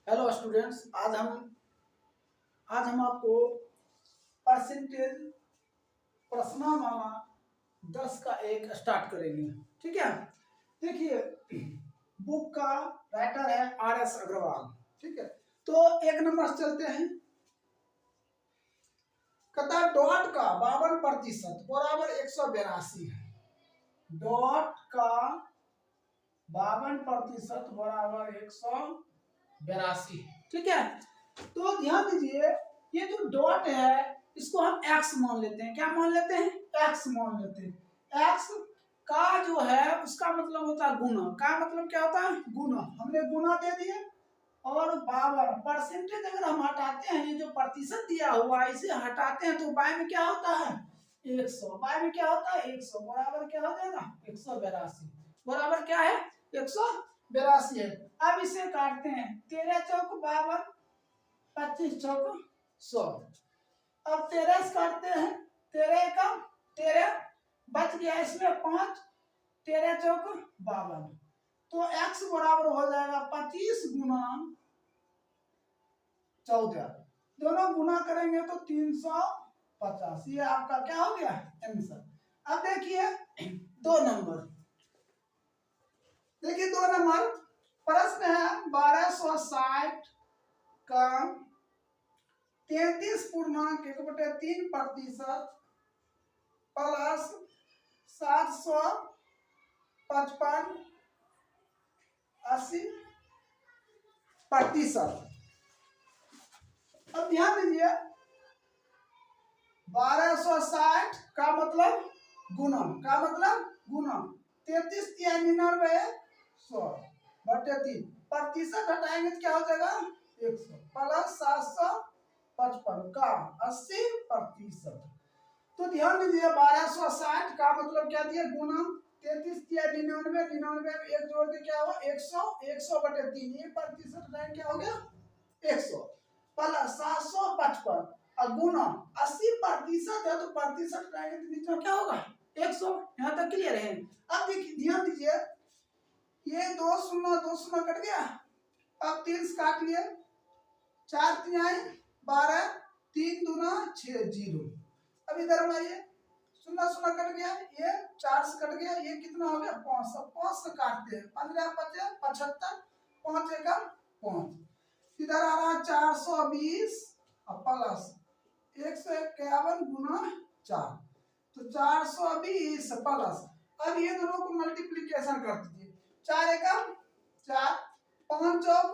Hello students, आज हम आपको परसेंटेज प्रश्नमाला 10 का एक स्टार्ट करेंगे। ठीक है, देखिए बुक का राइटर है RS अग्रवाल। ठीक है, तो एक नंबर से चलते हैं। कहता डॉट का 52% बराबर 182 है। डॉट का 52% बराबर 182। ठीक है, तो ध्यान दीजिए, ये जो डॉट है इसको हम x मान लेते हैं। क्या मान लेते हैं? x मान लेते हैं। x का जो है उसका मतलब होता है गुना। का मतलब क्या होता है? गुना। हमने गुना दे दिए और 52 परसेंटेज अगर हम हटाते हैं, ये जो प्रतिशत दिया हुआ है इसे हटाते हैं तो बाय में क्या होता है? 100। बाय में क्या होता है? 100 बराबर क्या हो जाएगा? 182 बराबर क्या है? 182 है। अब इसे काटते हैं। 13 चौक 52, 25 चौक 100। अब 13 से काटते हैं। 13 का 13 बच गया इसमें 5, 13 चौक 52। तो x बराबर हो जाएगा 25 गुना 14। दोनों गुना करेंगे तो 350। ये आपका क्या हो गया? आंसर। अब देखिए 2 नंबर। देखिए 2 नंबर प्रश्न है 1260 का 33.1/3% प्लस 755 80%। अब ध्यान दीजिए 1260 का मतलब गुना, का मतलब गुना 33 या 99 100 बटे 3 प्रतिशत हटाएंगे तो क्या हो जाएगा? 100 प्लस 755 का 80%। तो ध्यान दीजिए 1260 का मतलब क्या दिया? गुना 33 या 99, 99 में एक जोड़ के क्या हुआ? 100, 100 बटे 3 ये प्रतिशत हटाएंगे क्या हो गया? 100 प्लस 755 और गुना 80% है तो प्रतिशत हटाएंगे तो नीचे क्या होगा? 100। यहाँ तक क्लियर है? अब देखिए ध्यान दीजिए, ये 2 शून्य 2 शून्य कट गया। अब 3 से काट लिए, 4 3 12, 3 दूना 6 0। अब इधर हमारे शून्य शून्य कट गया, ये 4 से कट गया, ये कितना हो गया? 5। अब 5 से काटते हैं। 15 5 75, 5 एकम 5। इधर आ रहा 420 और प्लस 151 गुना 4, तो 420 प्लस। अब ये दोनों को मल्टीप्लीकेशन कर दीजिए। 4 एकम 4, 5 चौक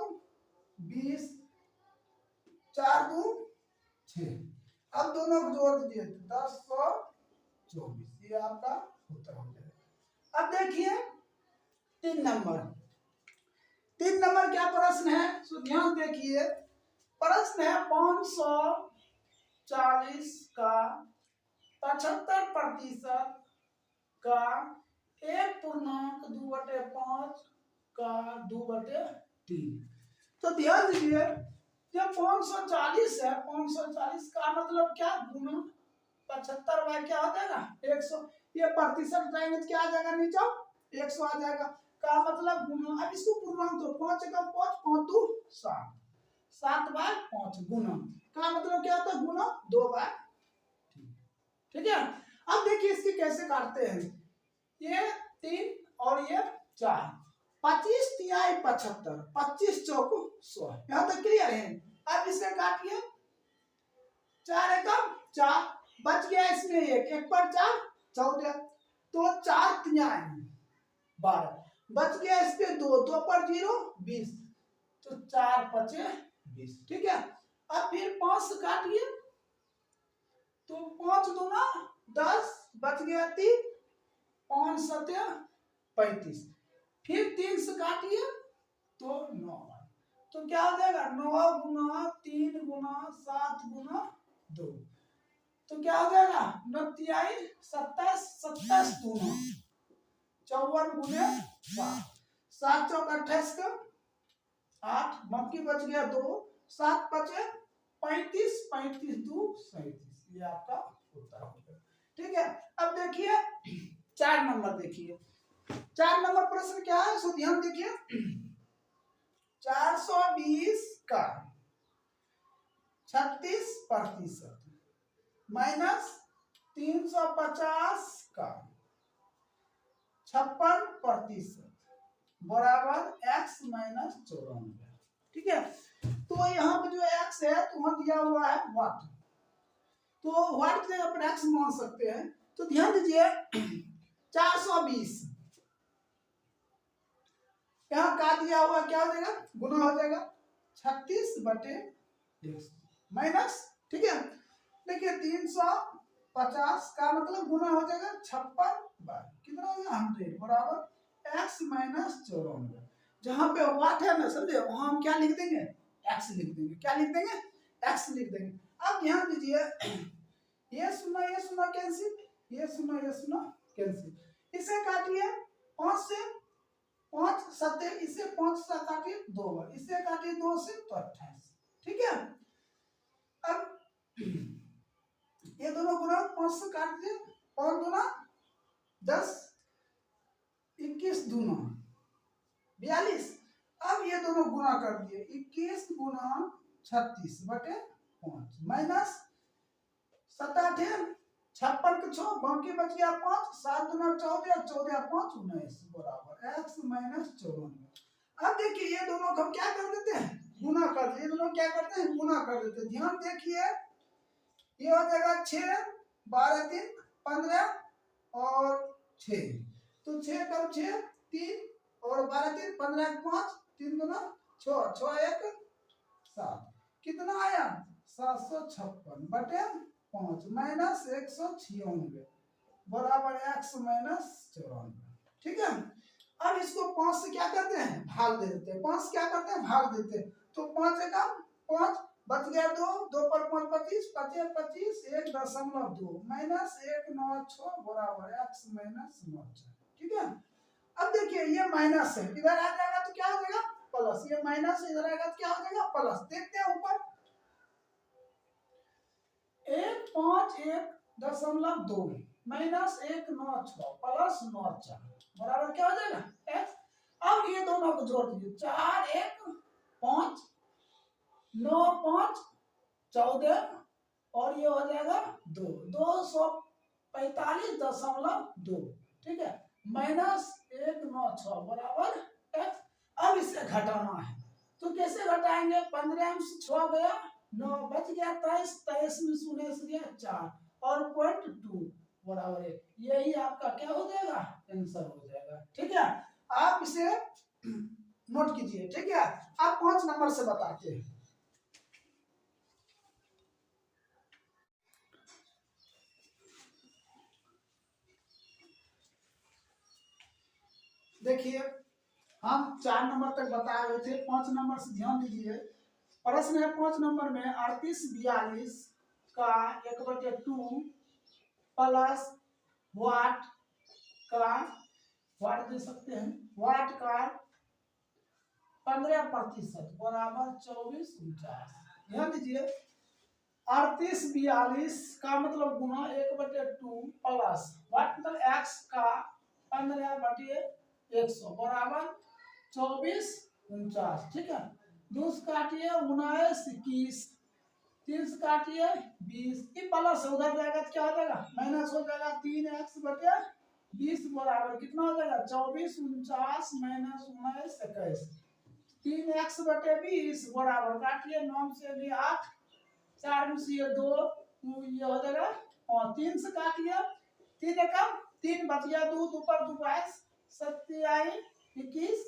20, 4 2 6। अब दोनों को जोड़ दीजिए 10 124। ये आपका उत्तर हो जाएगा। अब देखिए 3 नंबर। 3 नंबर क्या प्रश्न है? सो ध्यान देखिए, प्रश्न है 540 का 75% का 1.2/5 का 2/3। तो ध्यान दीजिए, जब 540 है, 540 का मतलब क्या? गुना 75 बाय क्या हो जाएगा? 100। ये प्रतिशत हटाएंगे तो क्या आ जाएगा? नीचे 100 आ जाएगा। का मतलब गुना। अब इसको पूर्णांक तो 5 एकम 5, 5 2 7, 7/5 गुना। का मतलब क्या होता है? गुना 2/3। ठीक है, अब देखिए इसकी कैसे काटते हैं। ये 3 और ये 4, 25 तिहाई 75, 25 चौक 100। यहाँ तक क्लियर है? अब इसे काटिए। 4 एकम 4 बच गया इसमें 1, 1 पर 4 14, तो 4 तिहाई 12 बच गया इस पे 2, 2 पर 0 20, तो 4 5 20। ठीक है, अब फिर 5 से काटिए तो 5 दूना 10 बच गया 3, 5 7 35। फिर 3 से काटिए तो 9, तो क्या हो जाएगा? 9 गुना 3 गुना 7 गुना 2, तो क्या हो जाएगा? 9 तिहाई 27, 27 दूना 54 गुने 7, 7 चौक 28 का 8, बाकी बच गया 2, 7 5 35, 35 2 37। ये आपका उत्तर हो गया। ठीक है, अब देखिए 4 नंबर। देखिए 4 नंबर प्रश्न क्या है? सो ध्यान देखिए, 420 का 36% माइनस 350 का 56% बराबर x माइनस 94। ठीक है, तो यहाँ पे जो x है तो वहां दिया हुआ है वाट, तो वाट की जगह पर x मान सकते हैं। तो ध्यान दीजिए 420 यहाँ का दिया हुआ क्या हो जाएगा, गुना हो जाएगा 36/100 माइनस, ठीक है, देखिए 350 का मतलब गुना हो जाएगा 56 कितना हो गया 100 बराबर x माइनस 94। जहां पे वाट है ना समझे, वहां हम क्या लिख देंगे, x लिख देंगे। क्या लिख देंगे, x लिख देंगे। अब ध्यान दीजिए ये सुना कैंसिल, ये सुना कैंसिल, इसे काटिए 5 से 5 7 इसे 5 से काटिए 2 बार, इसे काटिए 2 से तो 28। ठीक है, अब ये दोनों गुना 5 से काट दिए, 5 गुना 10, 21 दूना 42। अब ये दोनों गुना कर दिए 21 गुना 36/5 माइनस 7 8 56 के 6 बाकी बच गया 5, 7 गुना 14, 14 5 19 बराबर x माइनस 94। अब देखिए ये दोनों को हम क्या कर देते हैं, गुना कर देते हैं। ये दोनों क्या करते हैं, गुना कर देते हैं। ध्यान देखिए ये हो जाएगा 6 12 3 15 और 6, तो 6 कम 6 3 और 12 3 15 5 3 गुना 6 6 1 7 कितना आया 756/5 माइनस 196 बराबर x माइनस 94। ठीक है, अब इसको 5 से क्या करते हैं, भाग दे देते हैं। 5 से क्या करते हैं, भाग देते हैं। तो 5 से कम 5 बच गया 2, 2 पर 5 25 25 25 1.2 माइनस 196 बराबर x माइनस 94। ठीक है, अब देखिए ये माइनस है, इधर आ जाएगा तो क्या हो जाएगा प्लस, ये माइनस इधर आएगा तो क्या हो जाएगा प्लस। देखते हैं ऊपर 151.2 माइनस 196 प्लस 94 बराबर क्या हो जाएगा x। अब ये दोनों को जोड़ दीजिए 4 1 5 9 5 14 और ये हो जाएगा 2 245.2। ठीक है, माइनस 196 बराबर x। अब इसे घटाना है तो कैसे घटाएंगे, 15 में से 6 गया 9 बच गया 23, 23 में शून्य से गया 4 और 0.2 बराबर 1। यही आपका क्या हो जाएगा, आंसर हो जाएगा। ठीक है, आप इसे नोट कीजिए। ठीक है, आप 5 नंबर से बताते हैं। देखिए हम 4 नंबर तक बताए हुए थे, 5 नंबर से ध्यान दीजिए। प्रश्न है 5 नंबर में 3842 का 1/2 प्लस वाट का, वाट दे सकते हैं, वाट का 15% बराबर 2449। ध्यान दीजिए 3842 का मतलब गुना 1/2 प्लस वाट मतलब x का 15/100 बराबर 2449। ठीक है, 2 से काटिए 19 21, 3 से काटिए 20, ये प्लस उधर जाएगा तो क्या हो जाएगा माइनस हो जाएगा 3x/20 बराबर कितना हो जाएगा 2449 माइनस 19 21। 3x/20 बराबर काटिए 9 से भी 8, 4 में से ये 2 ये हो जाएगा और 3 से काटिए 3 एकम 3 बच गया 2 2 पर 2 22 27 21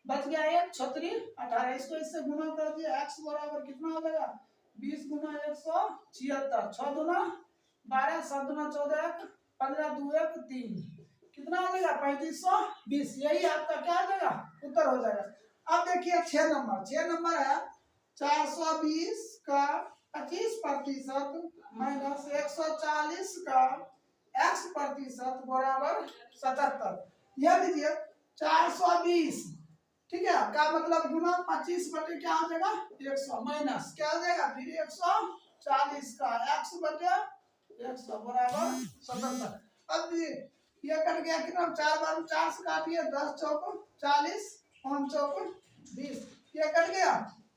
बच गया 1 36 18। इसको इससे गुना कर दिया x बराबर कितना हो जाएगा 20 गुना 176 6 दूना 12 7 दूना 14 15 2 1 3 कितना हो जाएगा 3520। यही आपका क्या हो जाएगा उत्तर हो जाएगा। अब देखिए 6 नंबर है 420 का 25% माइनस 140 का x% बराबर 77। यह दीजिए 420 ठीक है का मतलब गुना 25 बटे क्या हो जाएगा 100 माइनस क्या हो जाएगा फिर 140 का x/100 बराबर 77। अब ये कट गया कितना 4 बार 4 से काटिए 10 चौको 40 5 चौको 20, ये कट गया,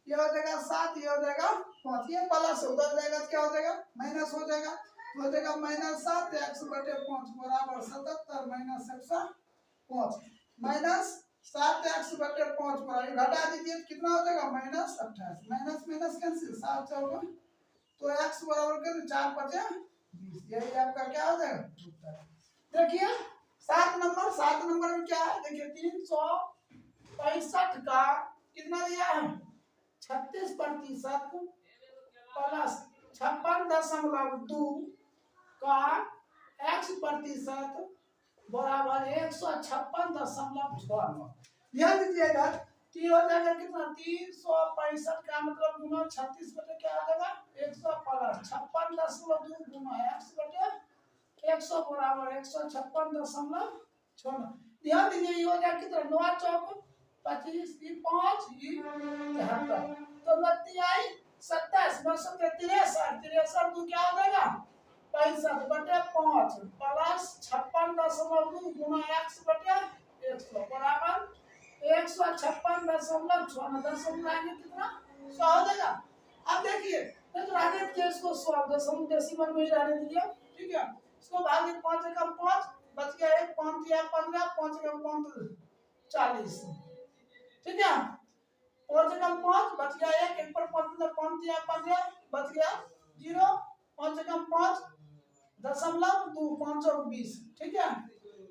ये हो जाएगा 7, ये हो जाएगा 5, ये प्लस उधर जाएगा तो क्या हो जाएगा माइनस हो जाएगा, हो जाएगा -7 x/5 बराबर 77 माइनस 105 माइनस 7x/5 बराबर घटा दीजिए तो कितना हो जाएगा -28 माइनस माइनस कैंसिल 7 4 तो x बराबर कर 4 5 20, यही आपका क्या हो जाएगा उत्तर। देखिए 7 नंबर में क्या है, देखिए 365 का कितना दिया है 36% प्लस 56.2 का x% बराबर 156.69। ध्यान दीजिएगा टी हो जाएगा कितना 365 का मतलब गुना 36 बटे क्या आ जाएगा 100 प्लस 56.2 गुना x/100 बराबर 156.69। ध्यान दीजिए ये हो जाएगा कितना 9 चौक 25 5 73 तो 29 27 963 दो क्या हो जाएगा 65/5 प्लस 56.2 गुना x/100 बराबर 156.69 कितना 100 हो जाएगा। अब देखिए तो आगे के इसको 100 दशमलव डेसिमल में ही रहने दीजिए, ठीक है। इसको भागे 5 एकम 5 बच गया 1 5 या 15 5 एकम 5 40, ठीक है। 5 एकम 5 बच गया 1 1 पर 5 या 15 बच गया 0 5 एकम 5 दशमलव 2 520, ठीक है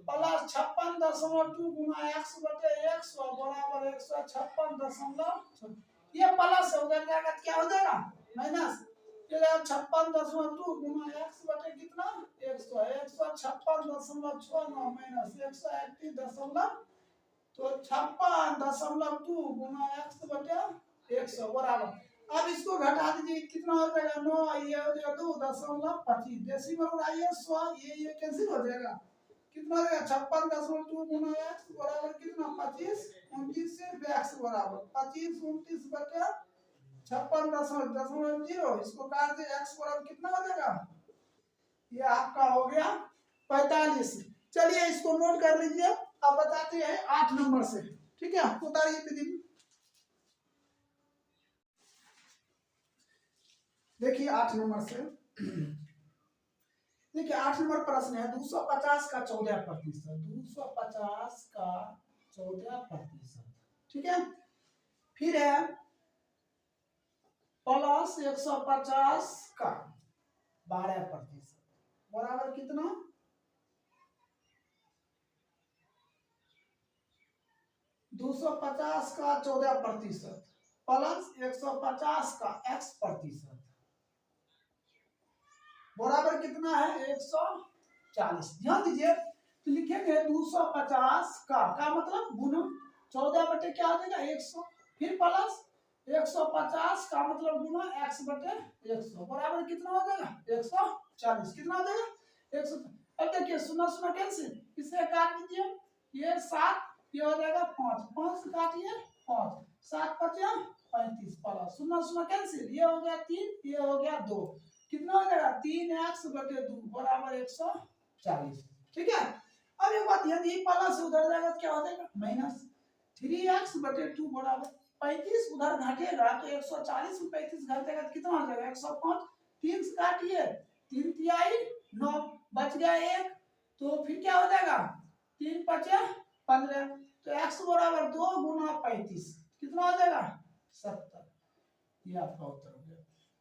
प्लस 56.2 गुना x/100 बराबर 156.6 ये प्लस हो जाएगा क्या हो जाएगा माइनस ये 56.2 गुना x बटे कितना 100 156.69 माइनस 131 तो 56.2 गुना x बटे 100 बराबर। अब इसको घटा दीजिए कितना हो जाएगा 9 ये हो जाएगा 2.25 डेसिमल आइए 100 ये कैंसिल हो जाएगा कितना हो जाएगा 56.2 गुना x बराबर कितना 25 29 से x बराबर 25 29 बटे 56.0 इसको काट दे x बराबर कितना हो जाएगा ये आपका हो गया 45। चलिए इसको नोट कर लीजिए। अब बताते हैं 8 नंबर से, ठीक है उतारिए दीदी। देखिए 8 नंबर से देखिए 8 नंबर प्रश्न है 250 का 14%, 250 का 14%, ठीक है। फिर है प्लस 150 का 12% बराबर कितना 250 का 14% प्लस 150 का x% बराबर कितना है 140। ध्यान दीजिए तो लिखेंगे 250 का मतलब गुना 14 बटे क्या हो जाएगा 100 फिर प्लस 150 का मतलब गुना x/100 बराबर कितना हो जाएगा 140 कितना हो जाएगा 100। अब देखिए सुना सुना कैंसिल इसे काट दीजिए ये 7 ये हो जाएगा 5 5 से काटिए 5 7 5 35 प्लस सुना सुना कैंसिल ये हो गया 3 ये हो गया 2 कितना हो जाएगा 3x/2 बराबर 140, ठीक है। अब एक बात यदि प्लस उधर जाएगा तो क्या हो जाएगा माइनस 3x/2 बराबर 35 उधर घटेगा तो 140 में 35 घटेगा तो कितना हो जाएगा 105 3 से काटिए 3 तिहाई 9 बच गया 1 तो फिर क्या हो जाएगा 3 5 15 तो x बराबर 2 गुना 35 कितना हो जाएगा 70। ये आपका उत्तर हो गया।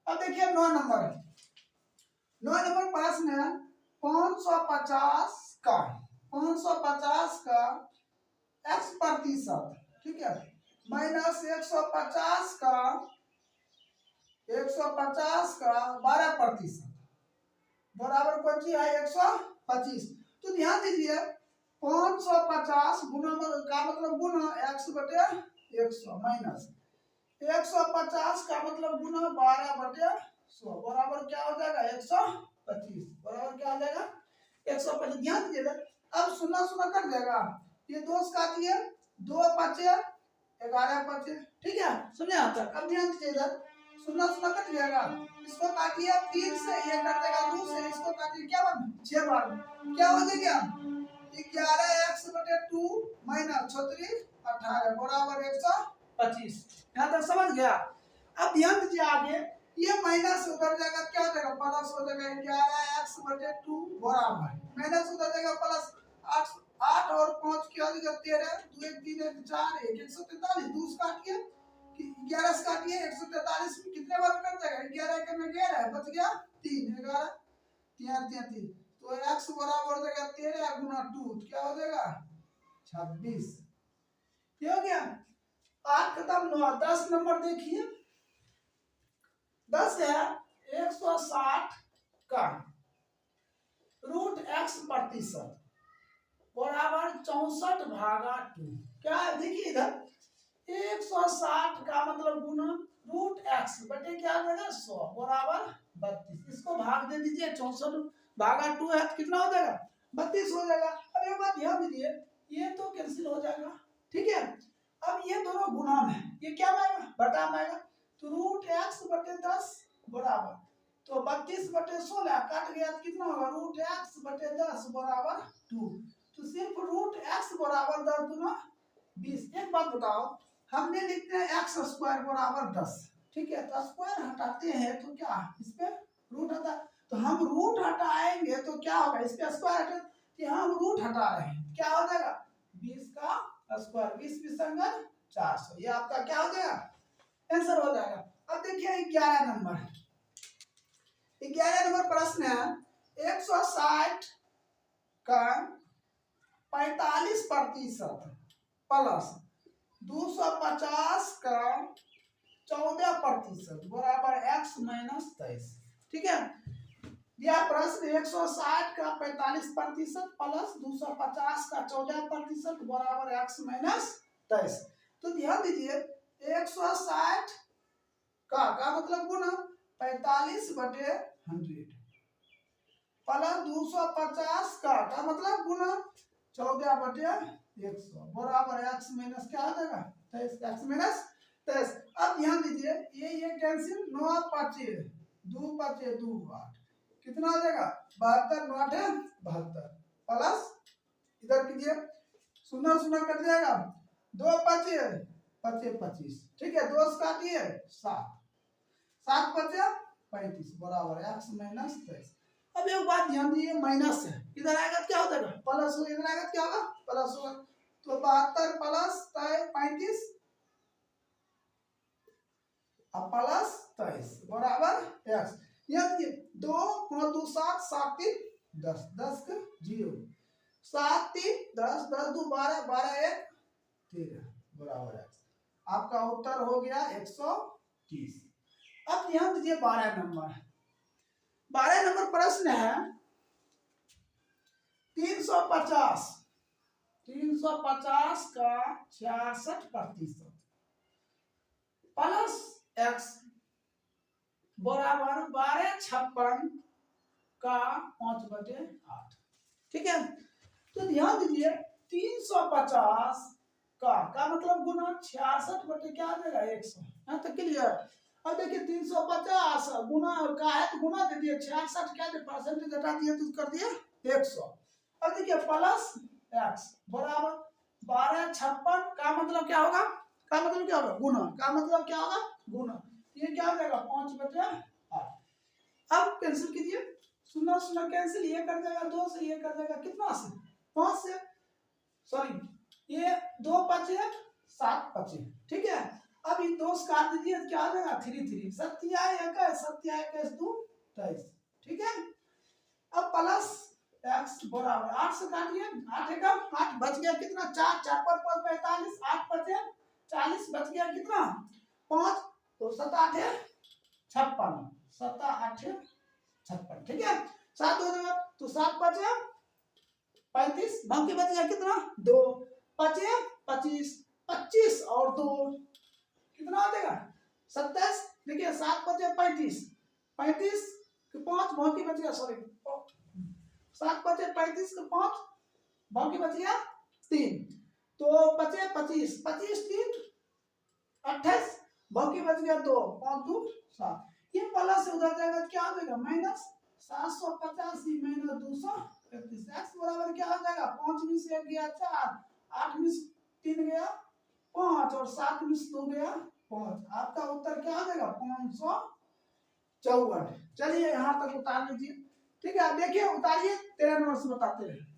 अब देखिए 9 नंबर है 9 नंबर प्रश्न है 550 का x%, ठीक है माइनस 150 का 12% बराबर कौन सी है 125। तो ध्यान दीजिए 550 गुना का मतलब गुना x/100 माइनस 150 का मतलब गुना 12/100 बराबर क्या हो जाएगा 125 बराबर क्या हो जाएगा 125। ध्यान दीजिएगा अब सुना सुना कट जाएगा ये 2 से काटिए 2 5 11 5, ठीक है सुनिए यहाँ तक। अब ध्यान दीजिएगा सुना सुना कट जाएगा इसको काटिए 3 से ये कट जाएगा 2 से इसको काटिए क्या बन 6 बार क्या हो जाएगा 11x/2 माइनस 36 18 बराबर 125। 25। यहाँ तक समझ गया। अब ध्यान दीजिए आगे, ये माइनस उधर जाएगा, क्या हो जाएगा, प्लस हो जाएगा 11x/2 बराबर माइनस उधर जाएगा प्लस 8 8 और 5 क्या हो जाएगा 13, 2 1 3 1 4 1 143, 2 से काटिए 11 से काटिए 143 कितने बार कट जाएगा, 11 के में 11 बच गया 3, 11 3 तो x बराबर हो जाएगा 13 गुना 2 क्या हो जाएगा 26। ये हो गया। 8 खत्म 9, 10 नंबर देखिए। 10 है 160 का √x% बराबर 64/2। क्या है देखिए इधर 160 का मतलब गुना √x बटे क्या आ जाएगा 100 बराबर 32। इसको भाग दे दीजिए, 64/2 है तो कितना हो जाएगा 32 हो जाएगा। अब एक बात ध्यान दीजिए, ये तो कैंसिल हो जाएगा, ठीक है। अब ये दोनों गुना में ये क्या आएगा बटा में आएगा, तो √x/10 बराबर तो 32/16 काट गया तो कितना होगा √x/10 बराबर 2। तो सिर्फ √x बराबर 10 गुना 20। एक बात बताओ, हमने लिखते हैं x² बराबर 10, ठीक है, तो स्क्वायर हटाते हैं तो क्या इस पे रूट हटा, तो हम रूट हटाएंगे तो क्या होगा इस पे स्क्वायर हटा, कि हम रूट हटा रहे हैं क्या हो जाएगा 20 का स्क्वायर, 20 20 संगत 400, ये आपका क्या हो जाएगा आंसर हो जाएगा। अब देखिए 11 नंबर, 11 नंबर प्रश्न है 160 का 45% प्लस 250 का 14% बराबर x-23। ठीक है, यह प्रश्न 160 का 45% प्लस 250 का 14% बराबर x-23। तो ध्यान दीजिए 160 का मतलब गुना 45/100 प्लस 250 का मतलब गुना 14/100 बराबर x- क्या आ जाएगा 23, x-23। अब ध्यान दीजिए ये कैंसिल, 9 5 2 5 2 8 कितना आ जाएगा 72, 9 72 प्लस इधर कीजिए 0 0 कट जाएगा, 2 5 5 25, ठीक है, 2 से काटिए 7 7 5 35 बराबर x-23। अब एक बात ध्यान दीजिए, माइनस है, इधर आएगा क्या हो जाएगा प्लस, हो इधर आएगा क्या होगा प्लस होगा, तो 72 प्लस 35 अब प्लस 23 बराबर x। याद 2 9 2 7 7 3 10 10 का 0 7 3 10 10 2 12 12 1 13 बराबर x। आपका उत्तर हो गया 130। अब ध्यान दीजिए 12 नंबर प्रश्न है 350 का 66% प्लस x बराबर 1256 का 5/8। ठीक है, तो ध्यान दीजिए 350 का मतलब गुना 66 बटे क्या आ जाएगा 100। यहाँ तक क्लियर। अब देखिए 350 गुना का है तो गुना दे दिए, 66 क्या दे परसेंटेज हटा दिए तो कर दिए 100। अब देखिए प्लस x बराबर 1256 का मतलब क्या होगा, का मतलब क्या होगा गुना, का मतलब क्या होगा गुना, ये क्या हो जाएगा 5/8। अब कैंसिल कीजिए, 0 0 कैंसिल, ये कर जाएगा 2 से, ये कर जाएगा कितना से 5 से, सॉरी ये 2 5 7 5, ठीक है। अब इन 2 से काट दीजिए क्या आ जाएगा 3 3 सत्या 1 2 23, ठीक है। अब प्लस x बराबर 8 से काटिए, 8 का 8 बच गया कितना 4 4 पर 45 8 5 40 बच गया कितना 5, तो 7 8 56 7 8 56, ठीक है। 7 हो जाएगा तो 7 5 35, बाकी बच गया कितना 2 5 25 25 और 2 कितना आ जाएगा 27। देखिए 7 5 35 35 के 5 बाकी बच गया, सॉरी 7 5 35 के 5 बाकी बच गया 3, तो 5 25 25 3 28 बाकी बच गया 2 5 2 7। ये प्लस से उधर जाएगा क्या आ जाएगा माइनस 785 माइनस 231। x बराबर क्या हो जाएगा 5 में से 1 गया 4 8 में से 3 गया 5 और 7 में से 2 गया 5, आपका उत्तर क्या आ जाएगा 554। चलिए यहाँ तक उतार लीजिए। ठीक है, आप देखिए उतारिए, 13 नंबर से बताते हैं।